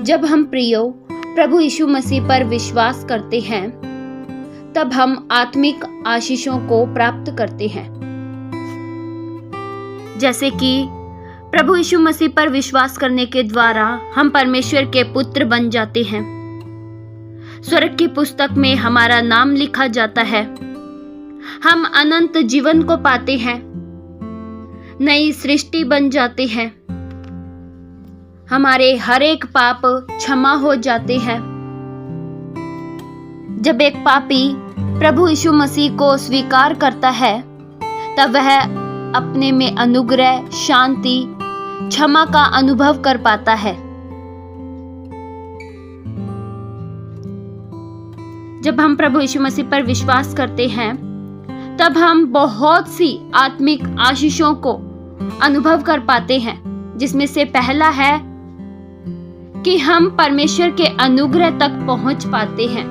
जब हम प्रियो प्रभु यीशु मसीह पर विश्वास करते हैं तब हम आत्मिक आशीषों को प्राप्त करते हैं। जैसे कि प्रभु यीशु मसीह पर विश्वास करने के द्वारा हम परमेश्वर के पुत्र बन जाते हैं। स्वर्ग की पुस्तक में हमारा नाम लिखा जाता है। हम अनंत जीवन को पाते हैं, नई सृष्टि बन जाते हैं, हमारे हर एक पाप क्षमा हो जाते हैं। जब एक पापी प्रभु यीशु मसीह को स्वीकार करता है तब वह अपने में अनुग्रह, शांति, क्षमा का अनुभव कर पाता है। जब हम प्रभु यीशु मसीह पर विश्वास करते हैं तब हम बहुत सी आत्मिक आशीषों को अनुभव कर पाते हैं, जिसमें से पहला है कि हम परमेश्वर के अनुग्रह तक पहुंच पाते हैं।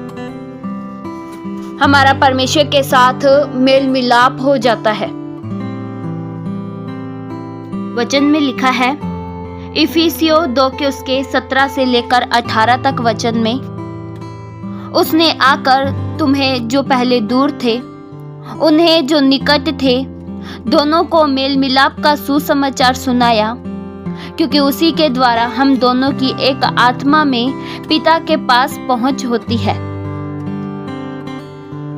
हमारा परमेश्वर के साथ मेल मिलाप हो जाता है। वचन में लिखा है इफिसियों 2 के उसके 17 से लेकर 18 तक वचन में, उसने आकर तुम्हें जो पहले दूर थे उन्हें जो निकट थे दोनों को मेल मिलाप का सुसमाचार सुनाया, क्योंकि उसी के द्वारा हम दोनों की एक आत्मा में पिता के पास पहुंच होती है।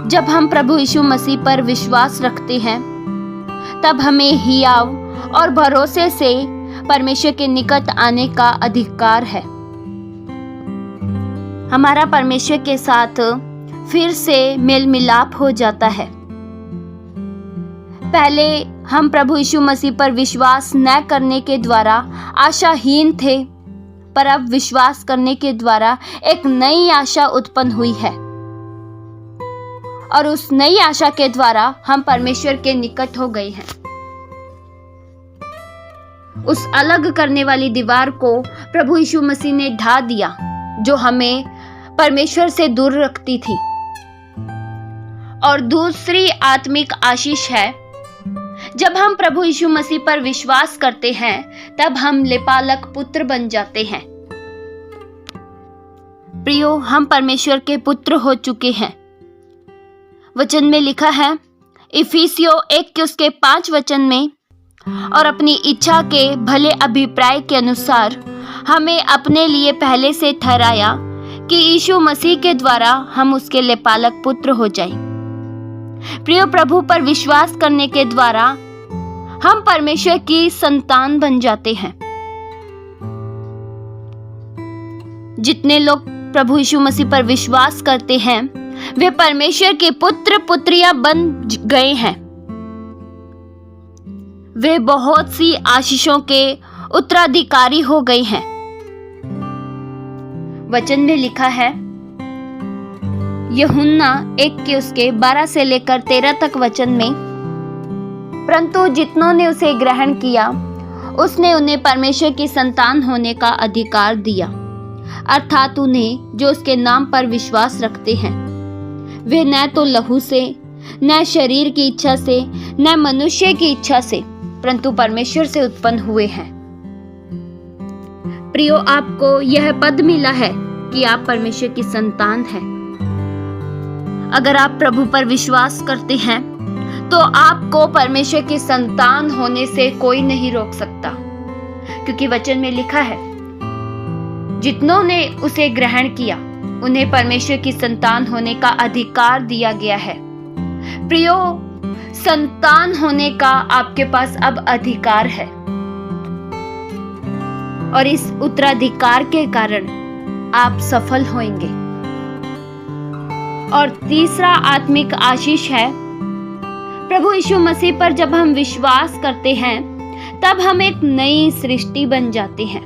जब हम प्रभु यीशु मसीह पर विश्वास रखते हैं तब हमें हियाव और भरोसे से परमेश्वर के निकट आने का अधिकार है। हमारा परमेश्वर के साथ फिर से मेल मिलाप हो जाता है। पहले हम प्रभु यीशु मसीह पर विश्वास न करने के द्वारा आशाहीन थे, पर अब विश्वास करने के द्वारा एक नई आशा उत्पन्न हुई है और उस नई आशा के द्वारा हम परमेश्वर के निकट हो गए हैं। उस अलग करने वाली दीवार को प्रभु यीशु मसीह ने ढा दिया जो हमें परमेश्वर से दूर रखती थी। और दूसरी आत्मिक आशीष है, जब हम प्रभु यीशु मसीह पर विश्वास करते हैं तब हम लेपालक पुत्र बन जाते हैं। प्रियो, हम परमेश्वर के पुत्र हो चुके हैं। वचन में लिखा है इफिसियों 1 के उसके 5 वचन में, और अपनी इच्छा के भले अभिप्राय के अनुसार हमें अपने लिए पहले से ठहराया कि यीशु मसीह के द्वारा हम उसके लेपालक पुत्र हो जाएं। प्रिय, प्रभु पर विश्वास करने के द्वारा हम परमेश्वर की संतान बन जाते हैं। जितने लोग प्रभु यीशु मसीह पर विश्वास करते हैं वे परमेश्वर के पुत्र पुत्रियां बन गए हैं। वे बहुत सी आशीषों के उत्तराधिकारी हो गए हैं। वचन में लिखा है यूहन्ना 1 के उसके 12 से लेकर 13 तक वचन में, परंतु जितनों ने उसे ग्रहण किया उसने उन्हें परमेश्वर की संतान होने का अधिकार दिया, अर्थात उन्हें जो उसके नाम पर विश्वास रखते हैं। वे न तो लहू से, न शरीर की इच्छा से, न मनुष्य की इच्छा से, परंतु परमेश्वर से उत्पन्न हुए हैं। प्रियो, आपको यह पद मिला है कि आप परमेश्वर की संतान हैं। अगर आप प्रभु पर विश्वास करते हैं तो आपको परमेश्वर की संतान होने से कोई नहीं रोक सकता, क्योंकि वचन में लिखा है जितनों ने उसे ग्रहण किया उन्हें परमेश्वर की संतान होने का अधिकार दिया गया है। प्रियो, संतान होने का आपके पास अब अधिकार है और इस उत्तराधिकार के कारण आप सफल होंगे। और तीसरा आत्मिक आशीष है, प्रभु यीशु मसीह पर जब हम विश्वास करते हैं तब हम एक नई सृष्टि बन जाते हैं।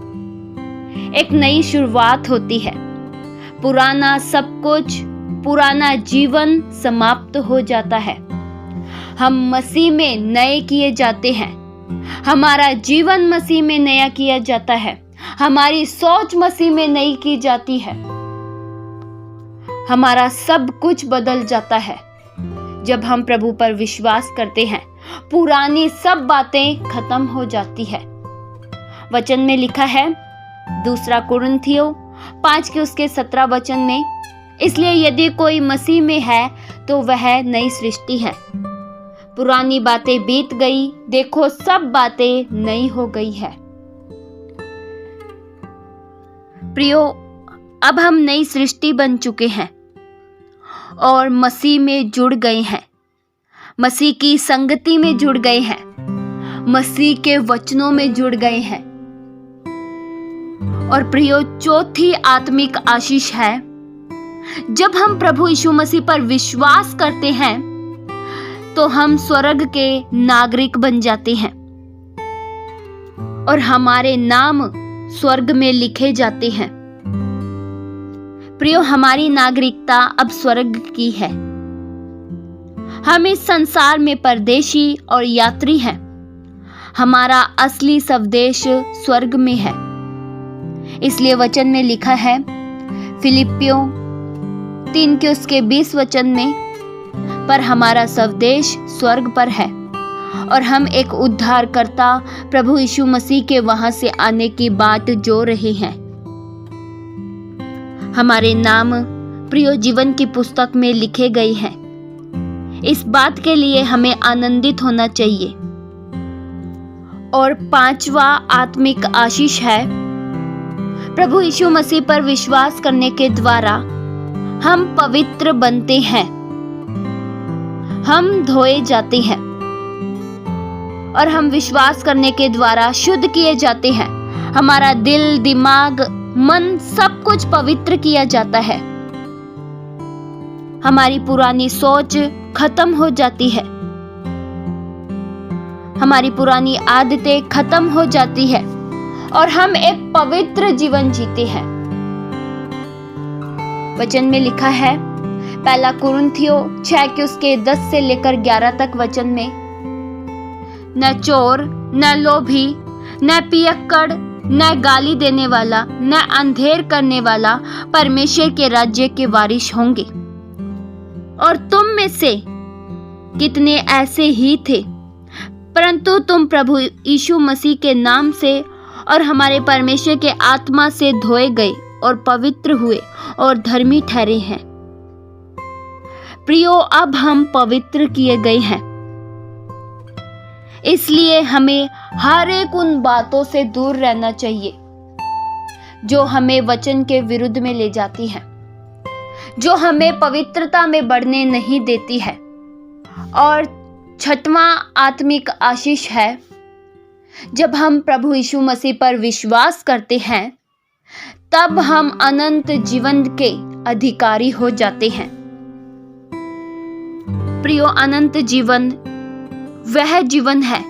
एक नई शुरुआत होती है। पुराना सब कुछ, पुराना जीवन समाप्त हो जाता है। हम मसीह में नए किए जाते हैं। हमारा जीवन मसीह में नया किया जाता है। हमारी सोच मसीह में नई की जाती है। हमारा सब कुछ बदल जाता है जब हम प्रभु पर विश्वास करते हैं। पुरानी सब बातें खत्म हो जाती है। वचन में लिखा है 2 कुरिन्थियों 5 के उसके 17 वचन में, इसलिए यदि कोई मसीह में है तो वह नई सृष्टि है, पुरानी बातें बीत गई, देखो सब बातें नई हो गई है। प्रियो, अब हम नई सृष्टि बन चुके हैं और मसीह में जुड़ गए हैं, मसीह की संगति में जुड़ गए हैं, मसीह के वचनों में जुड़ गए हैं। और प्रियो, चौथी आत्मिक आशीष है, जब हम प्रभु यीशु मसीह पर विश्वास करते हैं तो हम स्वर्ग के नागरिक बन जाते हैं और हमारे नाम स्वर्ग में लिखे जाते हैं। प्रियो, हमारी नागरिकता अब स्वर्ग की है। हम इस संसार में परदेशी और यात्री हैं। हमारा असली स्वदेश स्वर्ग में है। इसलिए वचन में लिखा है फिलिपियों 3 के उसके 20 वचन में, पर हमारा स्वदेश स्वर्ग पर है और हम एक उद्धारकर्ता प्रभु यीशु मसीह के वहां से आने की बाट जो रहे हैं। हमारे नाम प्रियो जीवन की पुस्तक में लिखे गए हैं। इस बात के लिए हमें आनंदित होना चाहिए। और 5वां आत्मिक आशीष है, प्रभु यीशु मसीह पर विश्वास करने के द्वारा हम पवित्र बनते हैं, हम धोए जाते हैं और हम विश्वास करने के द्वारा शुद्ध किए जाते हैं। हमारा दिल, दिमाग, मन सब कुछ पवित्र किया जाता है। हमारी पुरानी सोच खत्म हो जाती है, हमारी पुरानी आदतें खत्म हो जाती है और हम एक पवित्र जीवन जीते हैं। वचन में लिखा है, पहला कुरिन्थियों 6 के उसके 10 से लेकर 11 तक वचन में, न चोर, न लोभी, न पियक्कड़, न गाली देने वाला, न अंधेर करने वाला परमेश्वर के राज्य के वारिस होंगे। और तुम में से कितने ऐसे ही थे, परंतु तुम प्रभु यीशु मसीह के नाम से और हमारे परमेश्वर के आत्मा से धोए गए और पवित्र हुए और धर्मी ठहरे हैं। प्रियो, अब हम पवित्र किए गए हैं, इसलिए हमें हर एक उन बातों से दूर रहना चाहिए जो हमें वचन के विरुद्ध में ले जाती है, जो हमें पवित्रता में बढ़ने नहीं देती है। और 6वां आत्मिक आशीष है, जब हम प्रभु यीशु मसीह पर विश्वास करते हैं तब हम अनंत जीवन के अधिकारी हो जाते हैं। प्रियो, अनंत जीवन वह जीवन है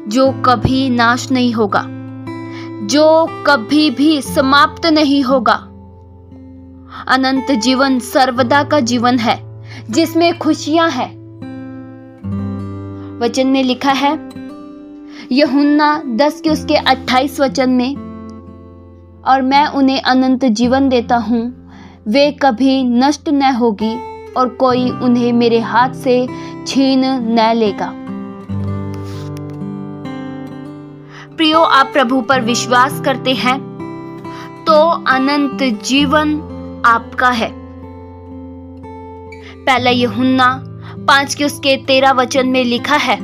जो कभी नाश नहीं होगा, जो कभी भी समाप्त नहीं होगा। अनंत जीवन सर्वदा का जीवन है जिसमें खुशियां हैं। वचन में लिखा है यूहन्ना 10 के उसके 28 वचन में, और मैं उन्हें अनंत जीवन देता हूं, वे कभी नष्ट न होगी और कोई उन्हें मेरे हाथ से छीन न लेगा। प्रियो, आप प्रभु पर विश्वास करते हैं तो अनंत जीवन आपका है। पहला यूहन्ना 5 के उसके 13 वचन में लिखा है,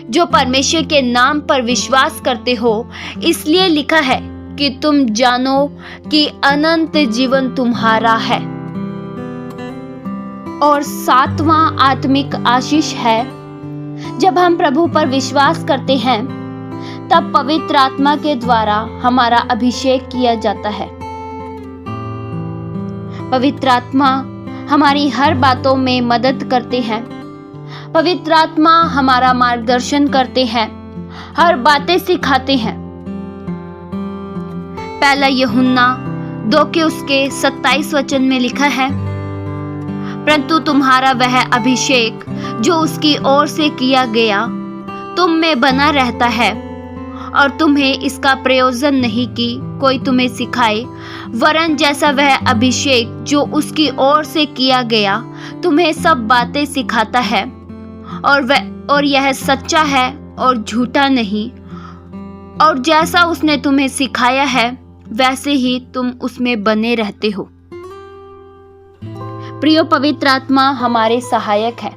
जो परमेश्वर के नाम पर विश्वास करते हो, इसलिए लिखा है कि तुम जानो कि अनंत जीवन तुम्हारा है। और 7वां आत्मिक आशीष है, जब हम प्रभु पर विश्वास करते हैं तब पवित्र आत्मा के द्वारा हमारा अभिषेक किया जाता है। पवित्र आत्मा हमारी हर बातों में मदद करते हैं। पवित्र आत्मा हमारा मार्गदर्शन करते हैं, हर बातें सिखाते हैं। पहला यूहन्ना 2 के उसके 27 वचन में लिखा है, परंतु तुम्हारा वह अभिषेक जो उसकी ओर से किया गया तुम में बना रहता है, और तुम्हें इसका प्रयोजन नहीं कि कोई तुम्हें सिखाए, वरन जैसा वह अभिषेक जो उसकी ओर से किया गया तुम्हें सब बातें सिखाता है, और यह सच्चा है और झूठा नहीं। और जैसा उसने तुम्हें सिखाया है वैसे ही तुम उसमें बने रहते हो। प्रियो, पवित्र आत्मा हमारे सहायक है।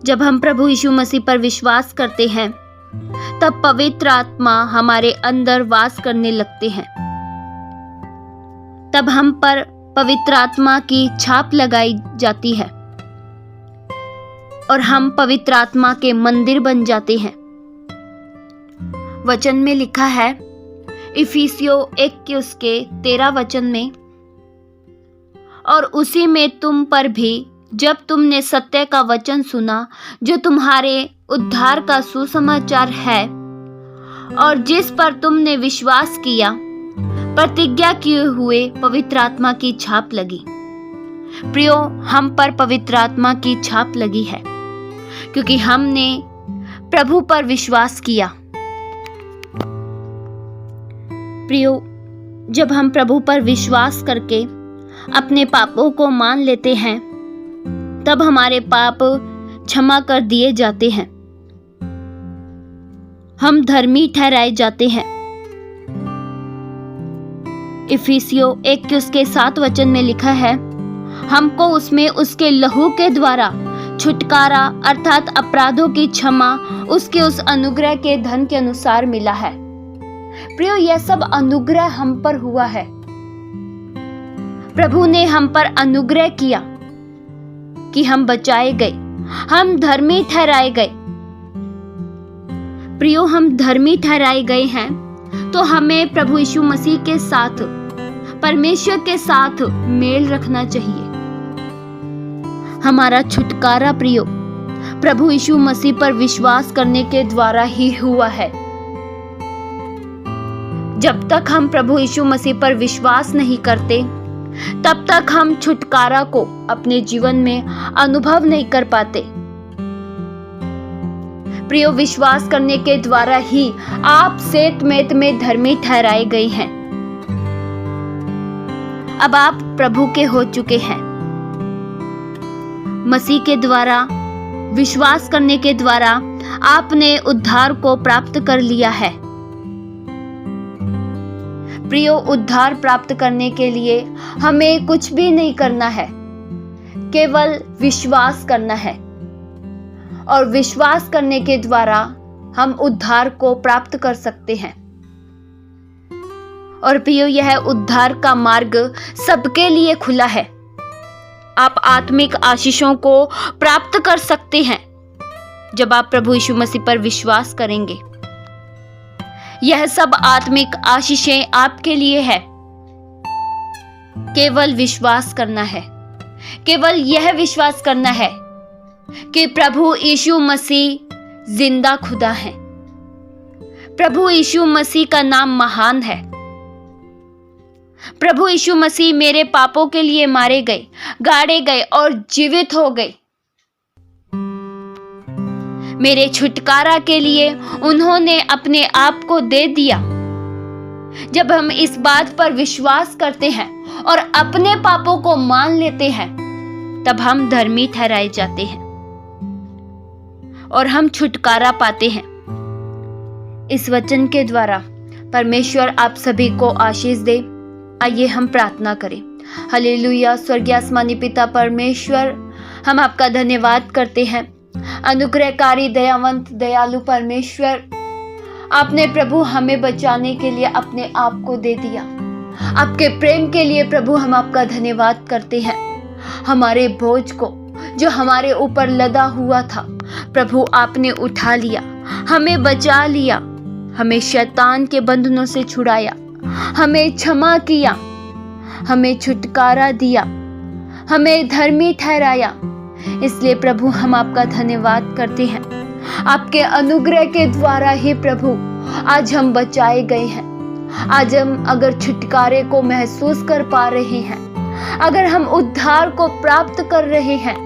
जब हम प्रभु यीशु मसीह पर विश्वास करते हैं तब पवित्र आत्मा हमारे अंदर वास करने लगते हैं। तब हम पर पवित्र आत्मा की छाप लगाई जाती है और हम पवित्र आत्मा के मंदिर बन जाते हैं। वचन में लिखा है इफिसियों 1:13 में, और उसी में तुम पर भी जब तुमने सत्य का वचन सुना जो तुम्हारे उद्धार का सुसमाचार है और जिस पर तुमने विश्वास किया, प्रतिज्ञा किए हुए पवित्र आत्मा की छाप लगी। प्रियो, हम पर पवित्र आत्मा की छाप लगी है क्योंकि हमने प्रभु पर विश्वास किया। प्रियो, जब हम प्रभु पर विश्वास करके अपने पापों को मान लेते हैं तब हमारे पाप क्षमा कर दिए जाते हैं, हम धर्मी ठहराए जाते हैं। इफिसियों 1:7 में लिखा है, हमको उसमें उसके लहू के द्वारा छुटकारा अर्थात अपराधों की क्षमा उसके उस अनुग्रह के धन के अनुसार मिला है। प्रियो, यह सब अनुग्रह हम पर हुआ है। प्रभु ने हम पर अनुग्रह किया कि हम बचाए गए, हम धर्मी ठहराए गए। प्रियो, हम धर्मी ठहराए गए हैं तो हमें प्रभु यीशु मसीह के साथ, परमेश्वर के साथ मेल रखना चाहिए। हमारा छुटकारा प्रियो प्रभु यीशु मसीह पर विश्वास करने के द्वारा ही हुआ है। जब तक हम प्रभु यीशु मसीह पर विश्वास नहीं करते तब तक हम छुटकारा को अपने जीवन में अनुभव नहीं कर पाते। प्रियो, विश्वास करने के द्वारा ही आप सेतमेत में धर्मी ठहराए गए हैं। अब आप प्रभु के हो चुके हैं। मसीह के द्वारा विश्वास करने के द्वारा आपने उद्धार को प्राप्त कर लिया है। प्रियो, उद्धार प्राप्त करने के लिए हमें कुछ भी नहीं करना है, केवल विश्वास करना है और विश्वास करने के द्वारा हम उद्धार को प्राप्त कर सकते हैं। और प्रियो, यह उद्धार का मार्ग सबके लिए खुला है। आप आत्मिक आशीषों को प्राप्त कर सकते हैं जब आप प्रभु यीशु मसीह पर विश्वास करेंगे। यह सब आत्मिक आशीषें आपके लिए है। केवल विश्वास करना है, केवल यह विश्वास करना है कि प्रभु यीशु मसीह जिंदा खुदा है। प्रभु यीशु मसीह का नाम महान है। प्रभु यीशु मसीह मेरे पापों के लिए मारे गए, गाड़े गए और जीवित हो गए। मेरे छुटकारा के लिए उन्होंने अपने आप को दे दिया। जब हम इस बात पर विश्वास करते हैं और अपने पापों को मान लेते हैं तब हम धर्मी ठहराए जाते हैं और हम छुटकारा पाते हैं। इस वचन के द्वारा परमेश्वर आप सभी को आशीष दे। आइए हम प्रार्थना करें। हालेलुया। स्वर्गीय आसमानी पिता परमेश्वर, हम आपका धन्यवाद करते हैं। अनुग्रहकारी, दयावंत, दयालु परमेश्वर, आपने प्रभु हमें बचाने के लिए अपने आप को दे दिया। आपके प्रेम के लिए प्रभु हम आपका धन्यवाद करते हैं। हमारे बोझ को जो हमारे ऊपर लदा हुआ था प्रभु आपने उठा लिया, हमें बचा लिया, हमें शैतान के बंधनों से छुड़ाया, हमें क्षमा किया, हमें छुटकारा दिया, हमें धर्मी ठहराया। इसलिए प्रभु हम आपका धन्यवाद करते हैं। आपके अनुग्रह के द्वारा ही प्रभु आज हम बचाए गए हैं। आज हम अगर छुटकारे को महसूस कर पा रहे हैं, अगर हम उद्धार को प्राप्त कर रहे हैं,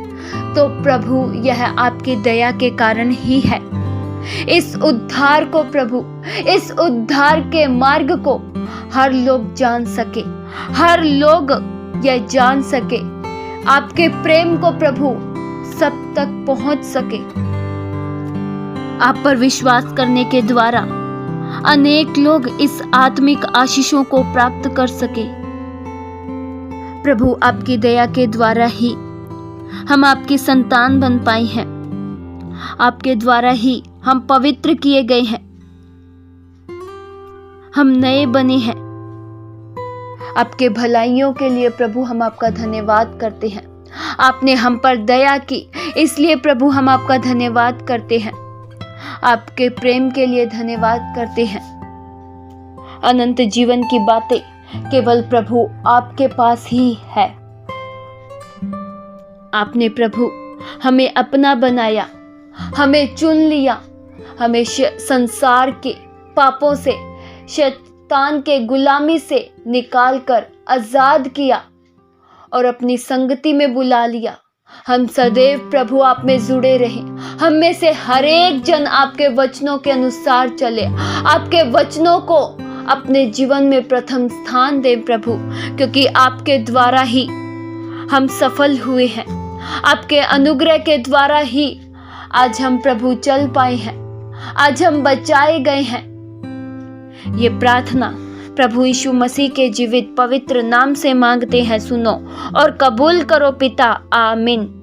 तो प्रभु यह आपकी दया के कारण ही है। इस उद्धार को प्रभु, इस उद्धार के मार्ग को हर लोग जान सके, हर लोग यह जान सके, आपके प्रेम को प्रभु सब तक पहुंच सके। आप पर विश्वास करने के द्वारा अनेक लोग इस आत्मिक आशीषों को प्राप्त कर सके। प्रभु, आपकी दया के द्वारा ही हम आपकी संतान बन पाए हैं। आपके द्वारा ही हम पवित्र किए गए हैं, हम नए बने हैं। आपके भलाइयों के लिए प्रभु हम आपका धन्यवाद करते हैं। आपने हम पर दया की, इसलिए प्रभु हम आपका धन्यवाद करते हैं। आपके प्रेम के लिए धन्यवाद करते हैं। अनंत जीवन की बातें केवल प्रभु आपके पास ही है। आपने प्रभु हमें अपना बनाया, हमें चुन लिया, हमें संसार के पापों से, शैतान के गुलामी से निकालकर आजाद किया और अपनी संगति में बुला लिया। हम सदैव प्रभु आप में जुड़े रहें। हम में से हर एक जन आपके वचनों के अनुसार चले, आपके वचनों को अपने जीवन में प्रथम स्थान दें प्रभु, क्योंकि आपके द्वारा ही हम सफल हुए हैं। आपके अनुग्रह के द्वारा ही आज हम प्रभु चल पाए हैं, आज हम बचाए गए हैं। ये प्रार्थना प्रभु यीशु मसीह के जीवित पवित्र नाम से मांगते हैं, सुनो और कबूल करो पिता। आमीन।